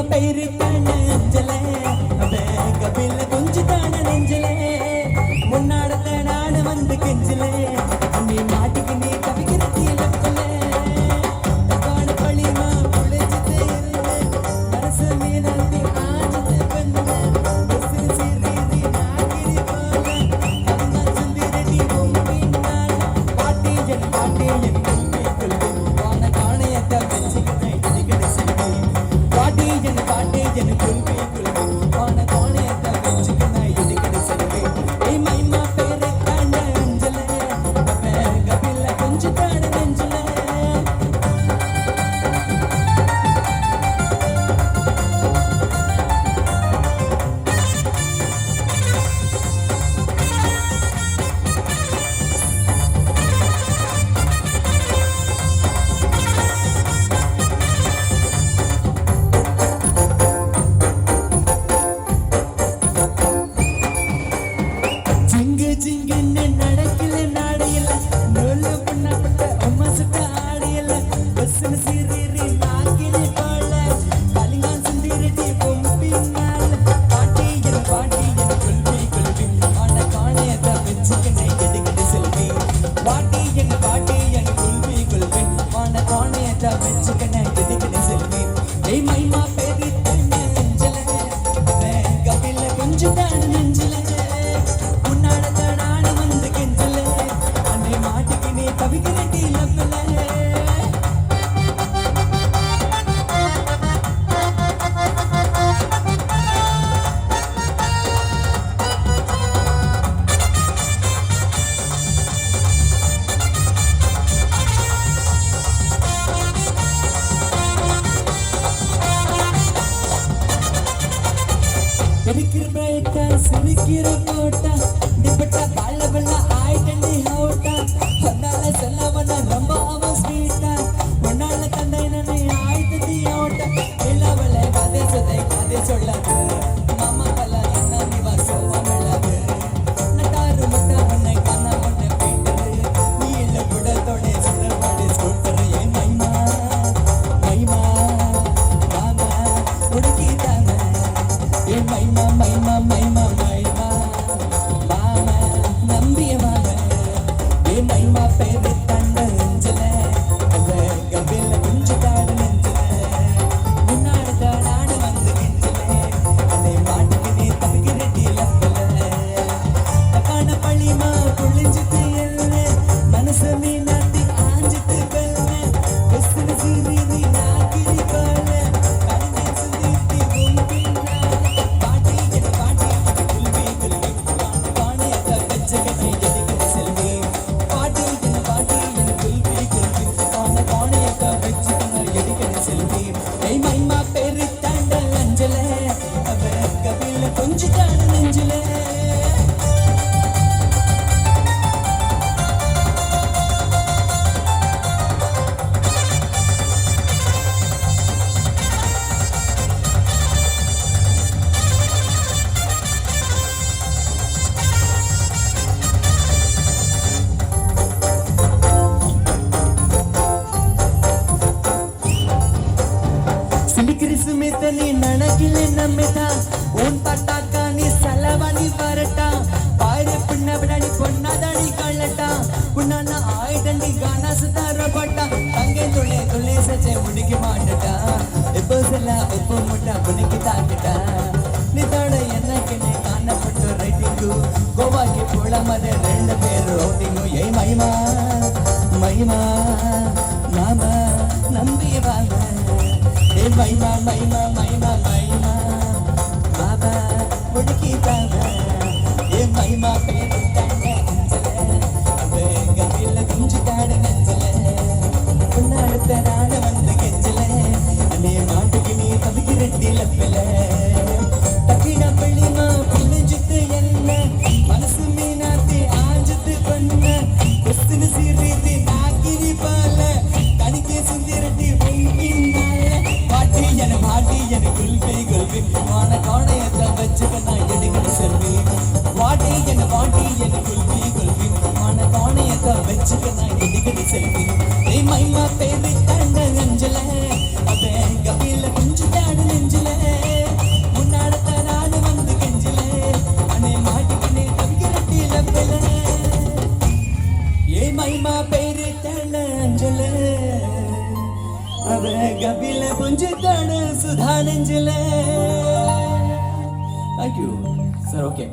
பேரு தான அஞ்சல கபில கொஞ்சம் தான நெஞ்சல முன்னாடத்த நாடு வந்து கெஞ்சல நீ மாட்டுக்கு நீ கவிக்கிறத்தி லப்பல தக்கான பழிமா புழைச்சது மனசு மீதாந்தி ஆஞ்சது பண்ண பசு சிறிதி நாகிரி போல கண்ணா சுந்திரடி பொம்பினால பாட்டி என் கொள்கை வான காணையத்த வச்சுக்கிட்டேன் இடிக்கடி செல்வி பாட்டி என் கொள்கை வான காணையத்த வச்சுக்கிட்டேன் இடிக்கடி செல்வி ஏய் மைமா பேரு தாண்ட அஞ்சல கபில கொஞ்சம் தாண்ட நெஞ்சல ஜிங்கு ஜிங்குன்னு நடக்கல நாடையில நூலு பண்ணப்பட்ட அம்மா சுட்ட ஆடையில பஸ்ஸுன்னு சிறிறி நாக்கினி போல பலிங்கான் சுந்திரடி பொம்பினால பாட்டி என் கொள்கை ஆன காணையத்தை வச்சுக்கினே எதுக்கிட்டு செல்வி பாட்டி என் கொள்கை ஆன காணையத்தை வச்சுக்கினே எதுக்கிட்டு செல்வி ஏய் மைமா பேரு தண்ண நெஞ்சல கபில கொஞ்சம் தான நெஞ்சல கவிக்கிறட்டி லப்பல எரிக்கிற பிரேட்டா சிரிக்கிற கோட்டா நிப்பட்ட பாலவல்ல ஆயிட்டண்டி ஹோட்டா ஒன்னால செல்லவன ரொம்ப அவன் ஸ்வீட்டா ஒன்னால தந்தை நனை ஆயிட்டதி ஓட்ட இளவல கதை சொல்லாது மாமா கல என்ன நிவா சோவம் இல்லாது நட்டாரு முட்டை உன்னை கண்ண உன்னை பீட்டரு நீ இல்ல குடத்தோட சிறப்பாடு சொல்றது ஏன் மைமா மாமா உடுக்கிட்டாம ஏன் மைமா மாமா நம்பிய மாம ஏன் மைமா பேரு தண்ட நெஞ்சல கபில கொஞ்சம் தாடு நெஞ்சல முன்னாடி தாடாடு வந்து கெஞ்சல அதை மாட்டுக்கு நீ தவிக்கிறட்டி லப்பல தக்கான பழிமா புழிஞ்சிட்டு எல்ல மனசு மீனாட்டி ஆஞ்சிட்டு வெல்ல பெஸ்து சிறிதி நாக்கிரி போல கணினி சுந்திட்டி பொம்பினால பாட்டி என் கொள்கை காணையத்தை வச்சுக்கிட்டே எதுக்கிட்டு செல்வி பாட்டி என் கொள்கை ஆன காணையத்தை வச்சுக்கிட்டே எதுக்கிட்டு செல்வி ஏய் மைமா பேரு தாண்ட அஞ்சல கபில கொஞ்சம் தாண்ட நெஞ்சல கிறிஸ்துமேத்த நீ நடக்கல நம்மட்டா உன் பட்டாக்கா நீ செலவணி வரட்டா பாரு பின்ன விடாடி பொண்ணாதாடி கள்ளட்டா உன்னால ஆயிடண்டி கானா சுத்தாரப்பட்டா தங்கே துளே சச்சை முடிக்க மாட்டட்டா இப்போ செல்ல உப்பு முட்டா புனிக்கு தாக்கிட்டா நீ தோட எனக்கு நீ காணப்பட்டு ரைட்டிங்கு கோவாக்கு போல மத ரெண்டு பேர் ரோட்டிங்கு ஏய் மைமா மாமா நம்பிய வாங்க ஏய் மைமா பாபா உடுக்கிட்டாங்க ஏய் மைமா பேரு தாண்ட அஞ்சல கபில கொஞ்சம் தாட நெஞ்சல உன்னாடுத்த நாட வந்து கெஞ்சல அன்னே மாட்டுக்கு நீ தவிக்கிறட்டி லப்பல தக்கின பள்ளிமா புழிஞ்சிட்டு என்ன மனசு மீனாத்தி ஆஞ்சிட்டு பண்ண கொஸ்துன்னு சிறிது நாக்கிரி போல கணிக்கே சுந்திரட்டி பொங்கினால பாட்டி என் கொள்கை வான காணையத்தை வச்சுக்கிட்டா எதுக்கிட்டு செல்வி பாட்டி என் கொள்கை வான காணையத்தை வச்சுக்கிட்டா எதுக்கிட்டு செல்வி ஏய் மைமா பேரு தாண்ட நெஞ்சல கபில கொஞ்சம் தாடு நெஞ்சல அவ கபில புஞ்சுட்டாடு சுதா நெஞ்சில. Thank you sir. ஓகே.